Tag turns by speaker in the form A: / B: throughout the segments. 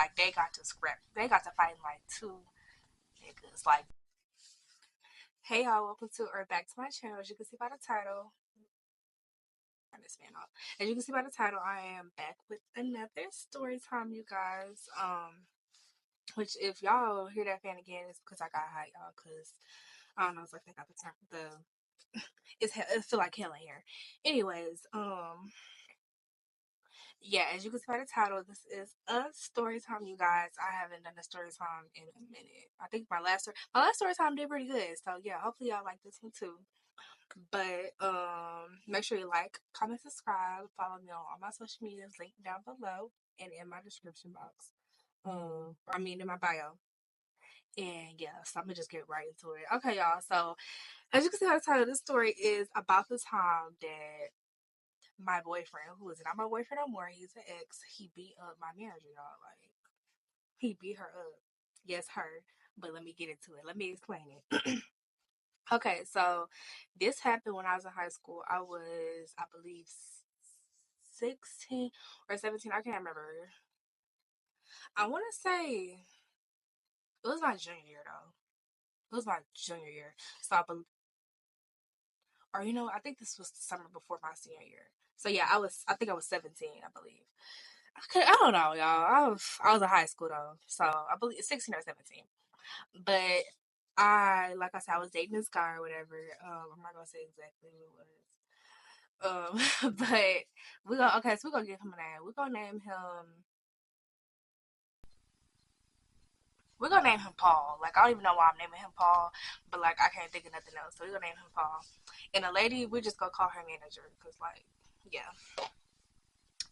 A: like they got to scrap. They got to fight like two niggas. Like, hey y'all, welcome to or back to my channel. As you can see by the title, turn this fan off. As you can see by the title, I am back with another story time, you guys. Which if y'all hear that fan again, it's because I got hot, y'all. Cause I don't know, it's like they got the it feel like hell in here. Anyways, yeah, as you can see by the title, this is a story time, you guys. I haven't done a story time in a minute. I think my last story time did pretty good. So yeah, hopefully y'all like this one too. But make sure you like, comment, subscribe, follow me on all my social medias linked down below and in my description box. In my bio. And yeah, so I'm gonna just get right into it. Okay, y'all. So as you can see by the title, this story is about the time that my boyfriend, who is not my boyfriend no more, he's an ex, he beat up my manager, y'all. Like, he beat her up. Yes, her. But let me get into it. Let me explain it. Okay, so this happened when I was in high school. I was, I believe, 16 or 17. I can't remember. I want to say it was my junior year, though. It was my junior year. So or I think this was the summer before my senior year. So yeah, I think I was 17, I believe. Okay, I don't know, y'all. I was in high school though, so I believe 16 or 17. But like I said, I was dating this guy or whatever. I'm not gonna say exactly who it was. But so we're gonna give him a name. We're gonna name him Paul. Like, I don't even know why I'm naming him Paul, but like I can't think of nothing else. So we're gonna name him Paul. And the lady, we're just gonna call her manager, cause like, yeah.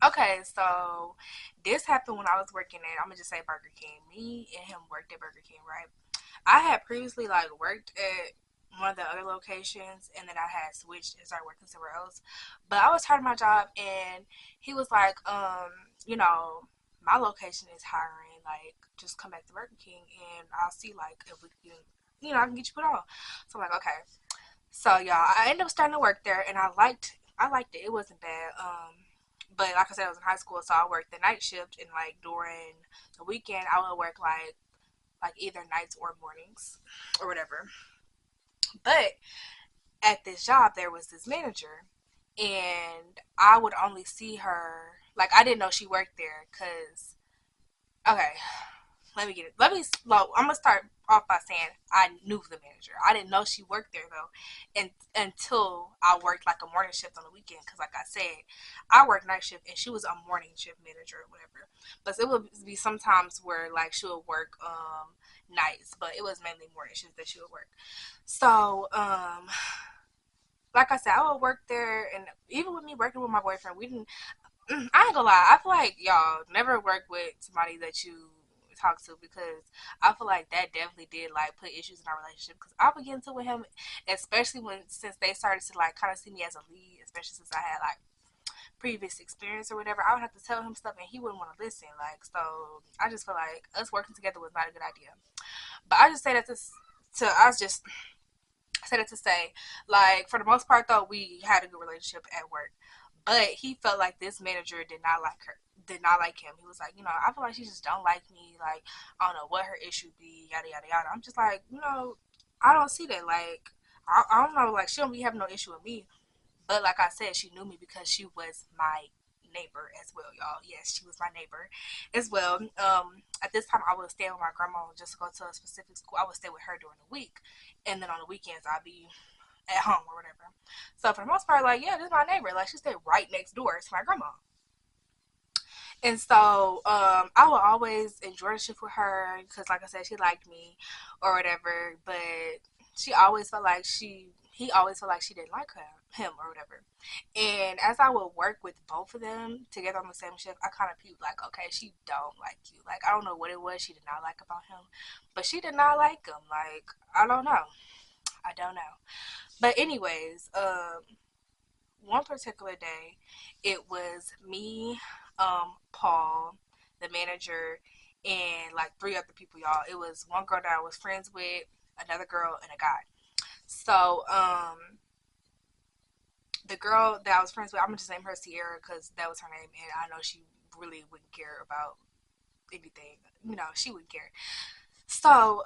A: Okay, so this happened when I was working at, I'm gonna just say Burger King. Me and him worked at Burger King, right? I had previously like worked at one of the other locations, and then I had switched and started working somewhere else. But I was tired of my job, and he was like, my location is hiring. Like, just come back to Burger King, and I'll see like if we can, I can get you put on. So I'm like, okay. So y'all, I ended up starting to work there, and I liked it. It wasn't bad. But like I said, I was in high school, so I worked the night shift, and like during the weekend, I would work like either nights or mornings or whatever. But at this job, there was this manager, and I would only see her. Like, I didn't know she worked there because, okay, let me get it. I'm gonna start off by saying I knew the manager. I didn't know she worked there though, and until I worked like a morning shift on the weekend. Because like I said, I worked night shift and she was a morning shift manager or whatever. But it would be sometimes where like she would work nights, but it was mainly morning shifts that she would work. So like I said, I would work there, and even with me working with my boyfriend, we didn't. I ain't gonna lie. I feel like y'all never work with somebody that you talk to, because I feel like that definitely did like put issues in our relationship. Because I would get into with him, especially since they started to like kind of see me as a lead, especially since I had like previous experience or whatever. I would have to tell him stuff and he wouldn't want to listen. Like, so I just feel like us working together was not a good idea. But I just say that to I just said it to say, like, for the most part though, we had a good relationship at work. But he felt like this manager did not like him. He was like, I feel like she just don't like me. Like, I don't know what her issue be, yada yada yada. I'm just like, I don't see that. Like, I don't know. Like, she don't be having no issue with me. But like I said, she knew me because she was my neighbor as well, y'all. Yes, she was my neighbor as well. At this time, I would stay with my grandma just to go to a specific school. I would stay with her during the week, and then on the weekends, I'd be at home or whatever. So for the most part, like, yeah, this is my neighbor. Like, she stayed right next door to my grandma. And so I would always enjoy the shift with her because, like I said, she liked me or whatever. But he always felt like she didn't like him or whatever. And as I would work with both of them together on the same shift, I kind of peeped like, okay, she don't like you. Like, I don't know what it was she did not like about him, but she did not like him. Like, I don't know. I don't know. But anyways, one particular day, it was me, Paul, the manager, and like three other people, y'all. It was one girl that I was friends with, another girl, and a guy. So, the girl that I was friends with, I'm gonna just name her Sierra because that was her name, and I know she really wouldn't care about. anything. She wouldn't care. So,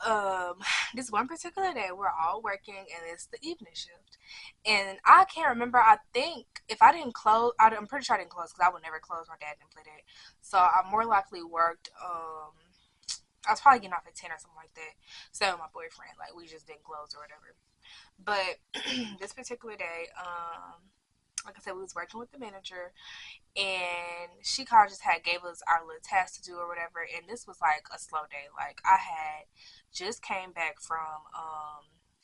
A: this one particular day, we're all working, and it's the evening shift. And I can't remember. I think if I didn't close, I'm pretty sure I didn't close because I would never close. My dad didn't play that. So I more likely worked. I was probably getting off at 10 or something like that. So with my boyfriend, like we just didn't close or whatever. But this particular day, like I said, we was working with the manager, and she kind of just had gave us our little task to do or whatever. And this was like a slow day. Like I had just came back from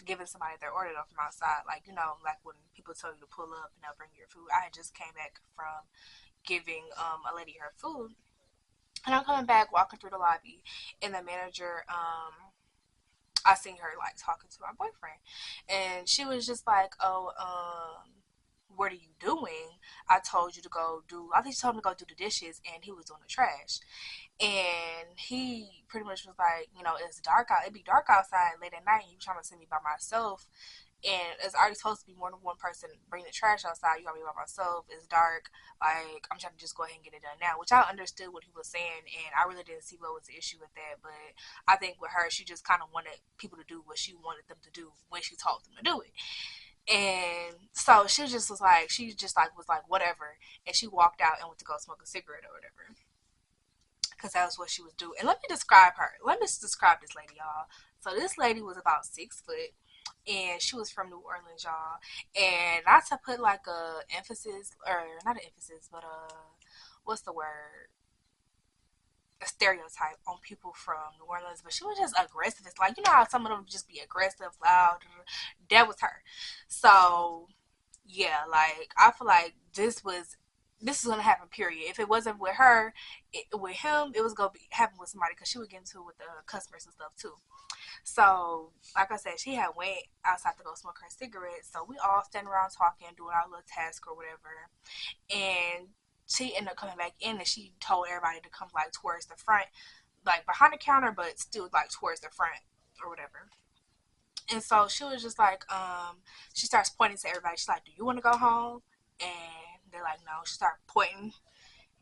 A: giving somebody their order from outside. Like like when people tell you to pull up and they'll bring you your food. I had just came back from giving a lady her food, and I'm coming back walking through the lobby, and the manager I seen her like talking to my boyfriend, and she was just like, "Oh, what are you doing? I told you to go do. I think she told him to go do the dishes, and he was doing the trash." And he pretty much was like, it's dark out. It'd be dark outside late at night, and you trying to send me by myself. And it's already supposed to be more than one person bring the trash outside. You got me by myself. It's dark. Like I'm trying to just go ahead and get it done now, which I understood what he was saying, and I really didn't see what was the issue with that. But I think with her, she just kind of wanted people to do what she wanted them to do when she told them to do it. And so she just like was like whatever, and she walked out and went to go smoke a cigarette or whatever, because that was what she was doing. And let me describe her. Let me describe this lady, y'all. So this lady was about 6 foot, and she was from New Orleans, y'all. And not to put like a emphasis, or not an emphasis, but what's the word? A stereotype on people from New Orleans, but she was just aggressive. It's like how some of them just be aggressive, loud. That was her. So yeah, like I feel like this is gonna happen. Period. If it wasn't with her, with him, it was gonna be happen with somebody because she would get into it with the customers and stuff too. So, like I said, she had went outside to go smoke her cigarette. So we all standing around talking, doing our little task or whatever. And she ended up coming back in, and she told everybody to come like towards the front, like behind the counter, but still like towards the front or whatever. And so she was just like, she starts pointing to everybody. She's like, "Do you want to go home?" And they're like, "No." She starts pointing.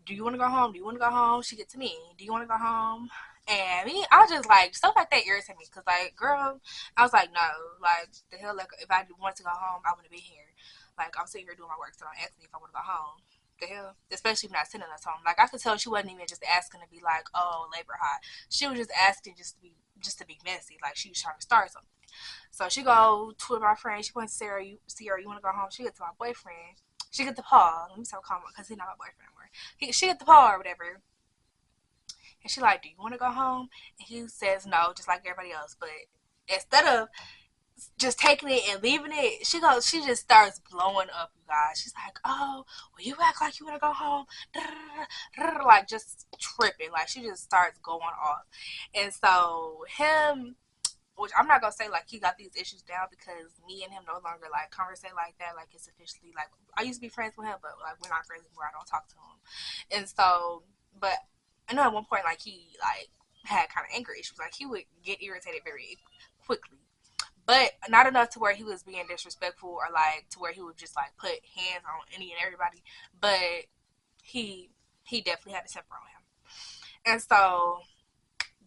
A: "Do you want to go home? Do you want to go home?" She get to me. "Do you want to go home?" And me, I just like stuff like that irritated me because, like, girl, I was like, no, like the hell, like if I wanted to go home, I wouldn't be here. Like I'm sitting here doing my work, so don't ask me if I want to go home. The hell, especially if not sending us home. Like I could tell she wasn't even just asking to be like, oh, labor hot. She was just asking just to be messy. Like she was trying to start something. So she go to my friend. She went to Sarah. Sarah, you want to go home? She get to my boyfriend. She get the Paul. Let me stop calling because he's not my boyfriend anymore. She get the Paul or whatever. And she like, "Do you want to go home?" And he says no, just like everybody else. But instead of just taking it and leaving it, she just starts blowing up, you guys. She's like, "Oh, well, you act like you want to go home," like just tripping. Like she just starts going off. And so him, which I'm not gonna say like he got these issues down because me and him no longer like conversate like that. Like it's officially like I used to be friends with him, but like we're not friends anymore. I don't talk to him, and so but I know at one point like he like had kind of anger issues. Like he would get irritated very quickly, but not enough to where he was being disrespectful or like to where he would just like put hands on any and everybody. But he he definitely had a temper on him, and so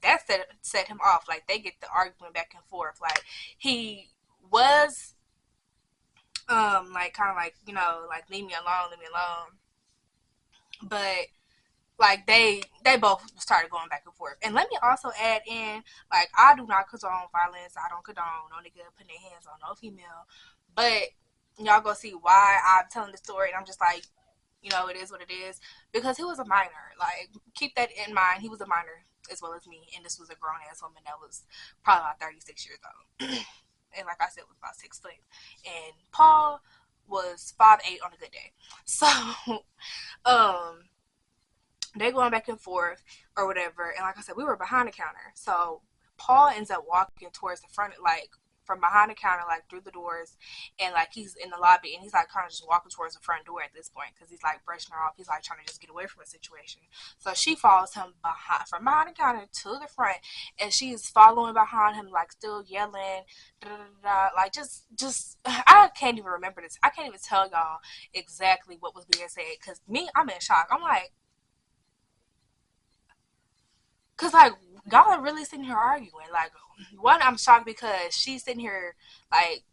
A: that set him off. Like they get the argument back and forth. Like he was like kind of like like leave me alone. But like they both started going back and forth. And let me also add in, like I do not condone violence. I don't condone no nigga putting their hands on no female. But y'all go see why I'm telling the story, and I'm just like, it is what it is because he was a minor. Like keep that in mind. He was a minor as well as me, and this was a grown ass woman that was probably about 36 years old, and like I said, was about 6 foot. And Paul was 5'8" on a good day. So, um, they going back and forth or whatever. And like I said, we were behind the counter. So Paul ends up walking towards the front, like from behind the counter, like through the doors, and like he's in the lobby, and he's like kind of just walking towards the front door at this point because he's like brushing her off. He's like trying to just get away from the situation. So she follows him from behind the counter to the front, and she's following behind him, like still yelling, da, da, da, da, like just I can't even remember this. I can't even tell y'all exactly what was being said because me, I'm in shock. I'm like, Cause like y'all are really sitting here arguing. Like one, I'm shocked because she's sitting here like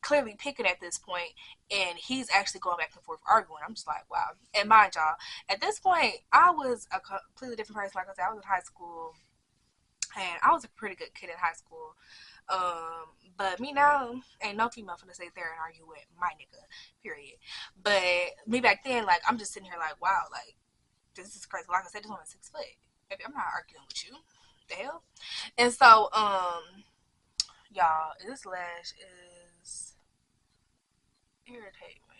A: clearly picking at this point, and he's actually going back and forth arguing. I'm just like, wow. And mind y'all, at this point, I was a completely different person. Like I said, I was in high school, and I was a pretty good kid in high school. But me now, ain't no female finna sit there and argue with my nigga, period. But me back then, like, I'm just sitting here like, wow, like, this is crazy. Like I said, this woman's 6 foot. Baby, I'm not arguing with you. The hell? And so, y'all, this lash is irritating me.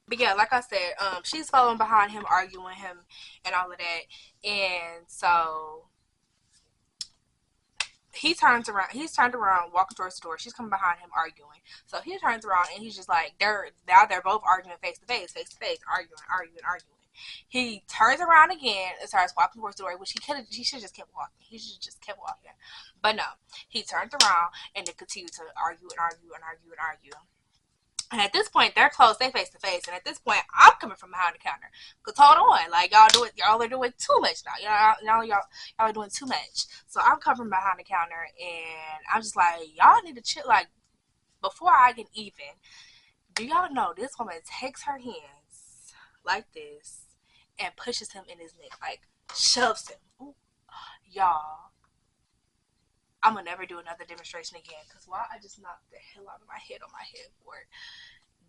A: But yeah, like I said, she's following behind him, arguing him, and all of that. And so he's turned around, walking towards the door. She's coming behind him, arguing. So he turns around and he's just like, they're both arguing face to face, arguing. He turns around again and starts walking towards the door, which he should just kept walking. He should just kept walking. But no, he turned around and they continued to argue and argue and argue and argue. And at this point, they're close, they face to face. And at this point, I'm coming from behind the counter. Cause hold on, like y'all are doing too much now. Y'all are doing too much. So I'm coming from behind the counter, and I'm just like, y'all need to chill. Like before I get even, do y'all know this woman takes her hands like this and pushes him in his neck, like shoves him. Ooh, y'all. I'm gonna never do another demonstration again. Cause why I just knocked the hell out of my head on my headboard.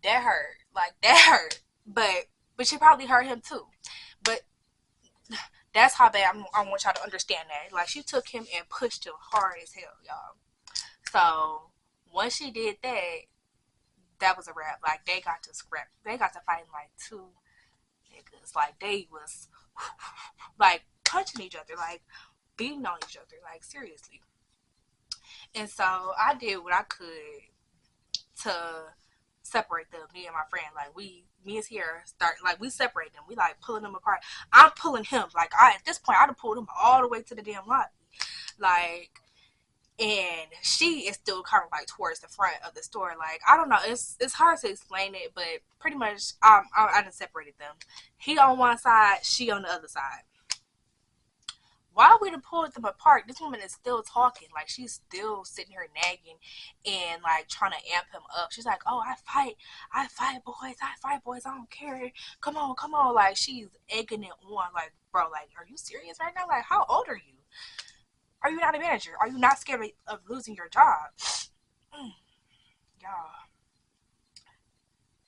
A: That hurt. Like that hurt. But she probably hurt him too. But that's how bad I want y'all to understand that. Like she took him and pushed him hard as hell, y'all. So once she did that, that was a wrap. Like they got to scrap. They got to fighting like two niggas. Like they was like punching each other, like beating on each other, like seriously. And so I did what I could to separate them, me and my friend. Like me and Sierra start, like we separate them. We like pulling them apart. I'm pulling him. Like at this point, I'd have pulled him all the way to the damn lobby. Like, and she is still coming like towards the front of the store. Like I don't know, it's hard to explain it, but pretty much I done separated them. He on one side, she on the other side. While we done pulled them apart, this woman is still talking. Like she's still sitting here nagging and like trying to amp him up. She's like, "Oh, I fight boys. I don't care. Come on." Like she's egging it on. Like, bro, like, are you serious right now? Like, how old are you? Are you not a manager? Are you not scared of losing your job? Y'all,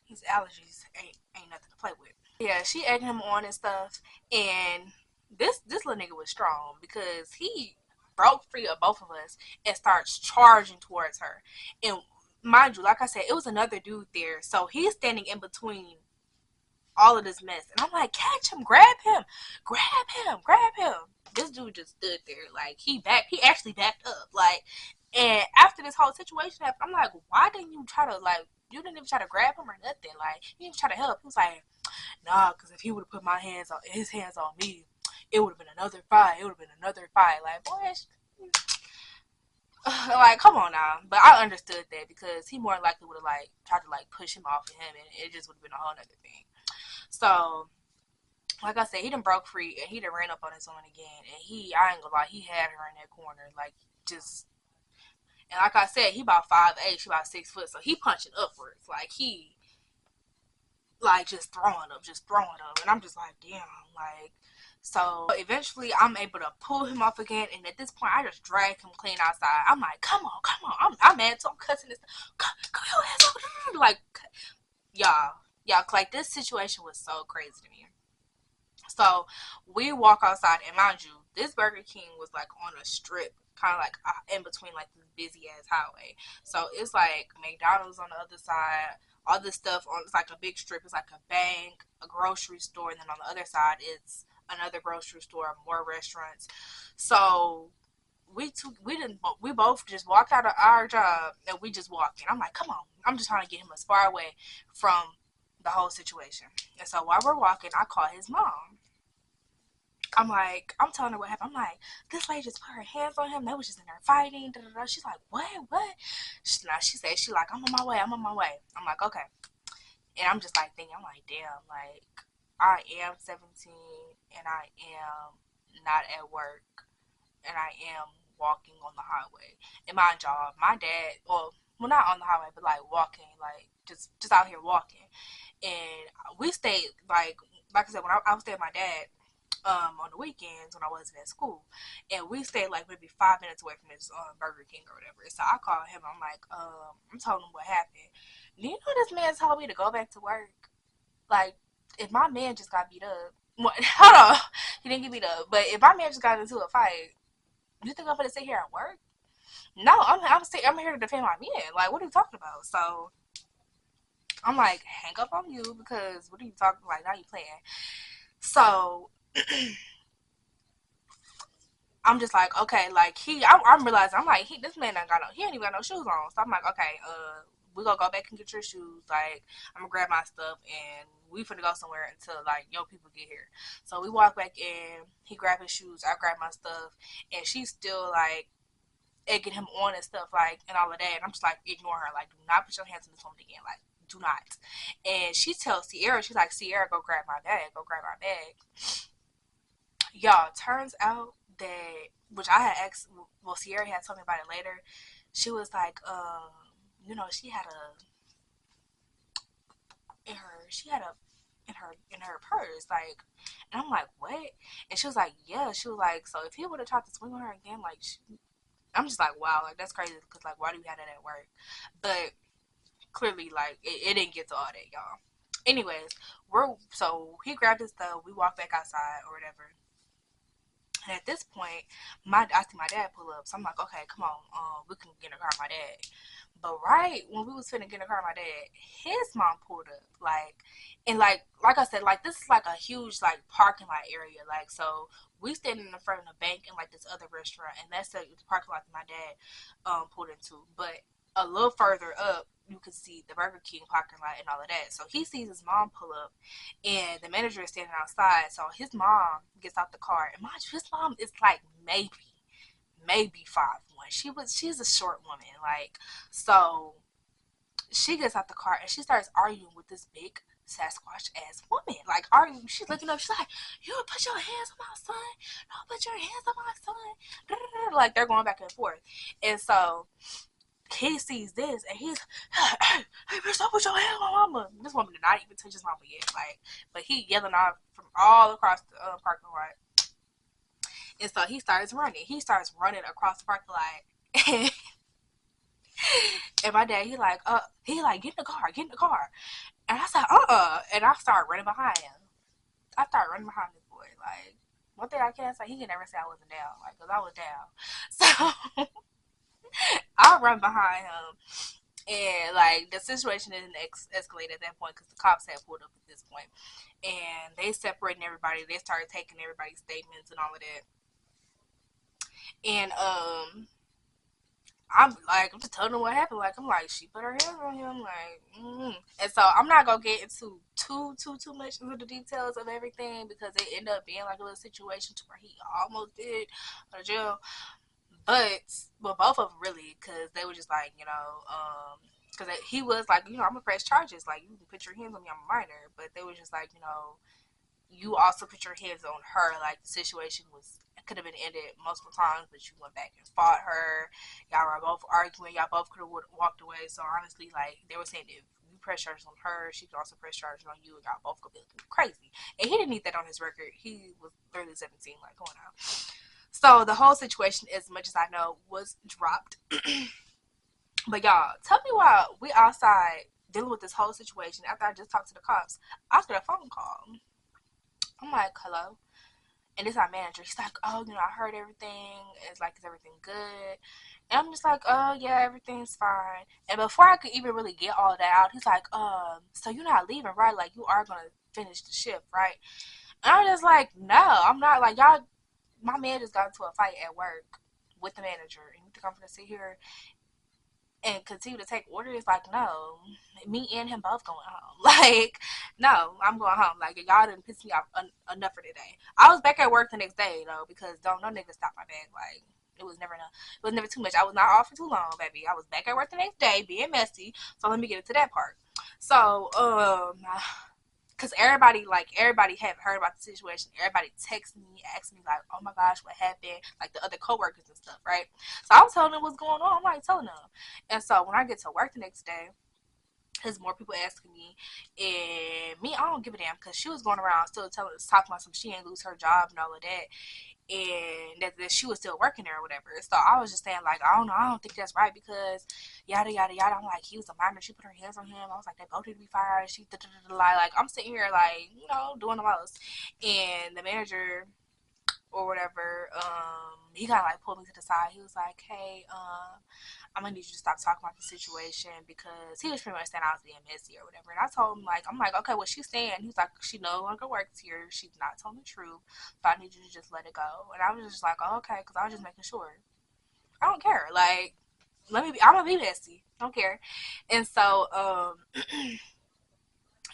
A: these allergies ain't nothing to play with. Yeah, she egging him on and stuff, and this little nigga was strong because he broke free of both of us and starts charging towards her. And mind you, like I said, it was another dude there, so he's standing in between all of this mess. And I'm like, catch him, grab him, grab him. This dude just stood there, like he actually backed up, like. And after this whole situation happened, I'm like, why didn't you try to like? You didn't even try to grab him or nothing. Like you didn't try to help. He was like, nah, because if he would have put his hands on me, it would have been another fight. Like, boy, like, come on now. But I understood that because he more likely would have like tried to like push him off of him, and it just would have been a whole nother thing. So, like I said, he done broke free and he done ran up on his own again, and I ain't gonna lie, he had her in that corner, like just. And like I said, he about 5'8", she about 6 foot, so he punching upwards, like he, like just throwing up, and I'm just like, damn, like. So eventually I'm able to pull him off again, and at this point I just drag him clean outside. I'm like, come on, I'm mad, so I'm cussing this, come your ass over, like, y'all, like this situation was so crazy to me. So we walk outside, and mind you, this Burger King was like on a strip, kind of like in between like this busy ass highway. So it's like McDonald's on the other side, all this stuff on. It's like a big strip. It's like a bank, a grocery store, and then on the other side it's another grocery store, more restaurants. So we both just walked out of our job and we just walked in. I'm like, come on, I'm just trying to get him as far away from the whole situation. And so while we're walking, I call his mom. I'm telling her what happened. I'm like, this lady just put her hands on him. They was just in there fighting. Da, da, da. She's like, what? She said, I'm on my way. I'm like, okay. And I'm just like thinking, I'm like, damn, like, I am 17 and I am not at work, and I am walking on the highway. And mind y'all, my dad, well, not on the highway, but like walking, like just out here walking. And we stayed like I said, when I would stay with my dad on the weekends when I wasn't at school, and we stayed like maybe 5 minutes away from this Burger King or whatever. So I called him. I'm like, I'm telling him what happened. Do you know this man told me to go back to work? Like, if my man just got beat up, what, hold on, he didn't get beat up, but if my man just got into a fight, you think I'm gonna sit here and work? No, I'm here to defend my man. Like, what are you talking about? So I'm like, hang up on you because what are you talking like? Now you playing. So I'm just like, okay, like I'm realizing I'm like, this man he ain't even got no shoes on. So I'm like, okay, we gonna go back and get your shoes. Like, I'm gonna grab my stuff and we finna go somewhere until like your people get here. So we walk back in. He grabbed his shoes. I grab my stuff, and she's still like egging him on and stuff like and all of that. And I'm just like, ignore her. Like, do not put your hands on this woman again. Like, do not. And she tells Sierra, she's like, Sierra, go grab my bag. Go grab my bag. Y'all, turns out that, which I had asked, well, Sierra had told me about it later. She was like, she had she had a in her purse, like, and I'm like, what? And she was like, yeah. She was like, so if he would have tried to swing on her again, like, I'm just like, wow, like that's crazy, because like, why do we have that at work? But clearly, like, it didn't get to all that, y'all. Anyways, so he grabbed his stuff. We walked back outside or whatever. And at this point, I see my dad pull up. So I'm like, okay, come on, we can get in the car with my dad. But right when we was finna get in the car with my dad, his mom pulled up. Like, and like I said, like, this is like a huge like parking lot area. Like, so we standing in front of the bank and like this other restaurant, and that's the parking lot that my dad pulled into. But a little further up, you could see the Burger King parking lot and all of that. So he sees his mom pull up, and the manager is standing outside. So his mom gets out the car, and mind you, his mom is like maybe 5'1". She's a short woman, like, so she gets out the car and she starts arguing with this big Sasquatch ass woman. Like, arguing, she's looking up, she's like, you don't put your hands on my son, don't put your hands on my son. Like, they're going back and forth. And so he sees this and he's, hey bitch, don't put your hands on my mama. This woman did not even touch his mama yet. Like, but he yelling off from all across the parking lot. And so he starts running. He starts running across the parking lot. And my dad, he like, get in the car, get in the car. And I said, and I started running behind him. I started running behind this boy. Like, one thing I can't say, he can never say I wasn't down. Like, because I was down. So I run behind him. And, like, the situation didn't escalate at that point because the cops had pulled up at this point. And they separated everybody. They started taking everybody's statements and all of that. And, I'm just telling them what happened. Like, I'm like, she put her hands on him. Like, And so I'm not gonna get into too much into the details of everything because it ended up being like a little situation to where he almost did go to jail. But both of them really, because they were just like, because he was like, I'm gonna press charges. Like, you can put your hands on me, I'm a minor. But they were just like, you also put your hands on her. Like, the situation could have been ended multiple times, but you went back and fought her. Y'all were both arguing. Y'all both could have walked away. So honestly, like, they were saying if you press charges on her, she could also press charges on you, and y'all both could be crazy. And he didn't need that on his record. He was barely 17. Like, going on. So the whole situation, as much as I know, was dropped. But y'all, tell me why we outside dealing with this whole situation after I just talked to the cops. I get a phone call. I'm like, hello? And this is our manager. He's like, oh, I heard everything. It's like, is everything good? And I'm just like, oh, yeah, everything's fine. And before I could even really get all that out, he's like, so you're not leaving, right? Like, you are going to finish the shift, right? And I'm just like, no, I'm not. Like, y'all, my man just got into a fight at work with the manager. And you think I'm going to sit here and continue to take orders? Like, no, me and him both going home. Like, no, I'm going home. Like, y'all didn't piss me off enough for today. I was back at work the next day, though, because no nigga stopped my bag. Like, it was never too much. I was not off for too long, baby. I was back at work the next day being messy. So let me get into that part. So Cause everybody had heard about the situation. Everybody texted me, asked me like, "Oh my gosh, what happened?" Like the other coworkers and stuff, right? So I was telling them what's going on. I'm like telling them, and so when I get to work the next day, there's more people asking me, and me, I don't give a damn because she was going around still talking about some she ain't lose her job and all of that, and that she was still working there or whatever. So I was just saying like, I don't know, I don't think that's right because yada yada yada. I'm like, he was a minor. She put her hands on him. I was like, they both need to be fired. She like I'm sitting here like doing the most, and the manager or whatever, he kind of like pulled me to the side. He was like, hey, I'm gonna need you to stop talking about the situation because he was pretty much saying I was being messy or whatever. And I told him like, I'm like, okay, what she's saying? He's like, she no longer works here. She's not telling the truth. So I need you to just let it go. And I was just like, oh, okay, because I was just making sure. I don't care. Like, I'm gonna be messy. I don't care. And so,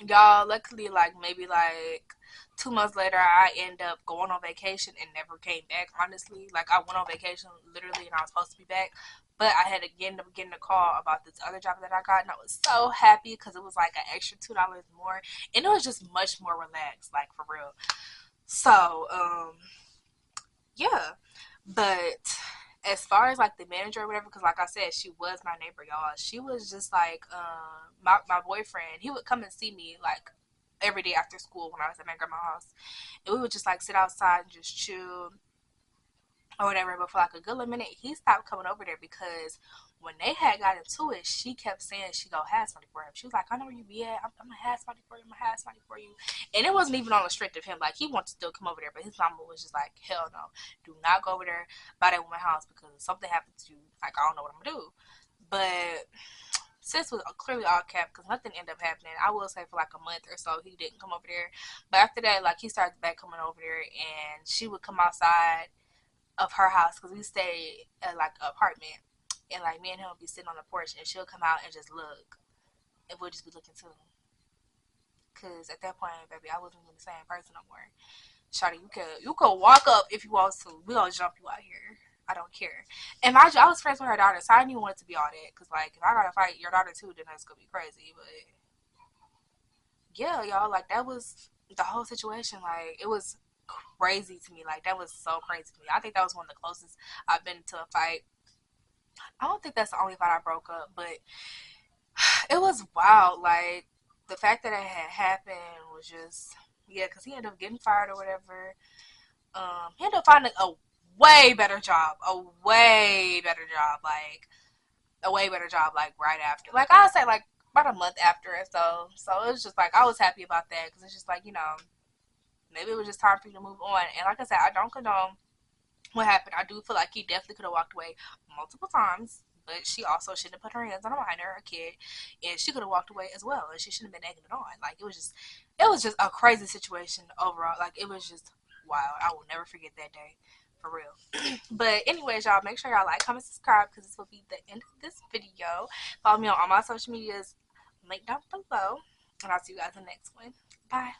A: y'all, luckily, like maybe like 2 months later, I end up going on vacation and never came back. Honestly, like I went on vacation literally, and I was supposed to be back, but I had to end up getting a call about this other job that I got, and I was so happy because it was like an extra $2 more, and it was just much more relaxed, like for real. So, yeah, but as far as like the manager or whatever, because like I said, she was my neighbor, y'all. She was just like my boyfriend. He would come and see me like every day after school when I was at my grandma's house, and we would just like sit outside and just chill or whatever. But for like a good little minute, he stopped coming over there because when they had got into it, she kept saying she go have somebody for him. She was like, I know where you be at. I'm gonna have somebody for you. I'm gonna have somebody for you. And it wasn't even on the strength of him. Like he wanted to still come over there, but his mama was just like, hell no, do not go over there by that woman's house because if something happens to you, like I don't know what I'm gonna do. But sis was clearly all capped because nothing ended up happening. I will say for like a month or so he didn't come over there, but after that, like he started back coming over there, and she would come outside of her house because we stayed at like an apartment, and like me and him would be sitting on the porch, and she'll come out and just look, and we'll just be looking too. Cause at that point, baby, I wasn't even the same person no more. Shawty, you could walk up if you want to. We gonna jump you out here. I don't care. And mind you, I was friends with her daughter, so I didn't want it to be all that. Cause like if I gotta fight your daughter too, then that's gonna be crazy. But yeah, y'all, like that was the whole situation. Like it was crazy to me. Like that was so crazy to me. I think that was one of the closest I've been to a fight. I don't think that's the only fight I broke up, but it was wild. Like the fact that it had happened was just yeah, because he ended up getting fired or whatever. He ended up finding a way better job, a way better job, like right after. Like I would say, like about a month after or so it was just like I was happy about that because it's just like maybe it was just time for you to move on. And like I said, I don't condone what happened. I do feel like he definitely could have walked away multiple times. But she also shouldn't have put her hands on a minor, a kid, and she could have walked away as well. And she shouldn't have been egging it on. Like it was just a crazy situation overall. Like it was just wild. I will never forget that day, for real. But anyways, y'all, make sure y'all like, comment, subscribe, because this will be the end of this video. Follow me on all my social medias, link down below, and I'll see you guys in the next one. Bye.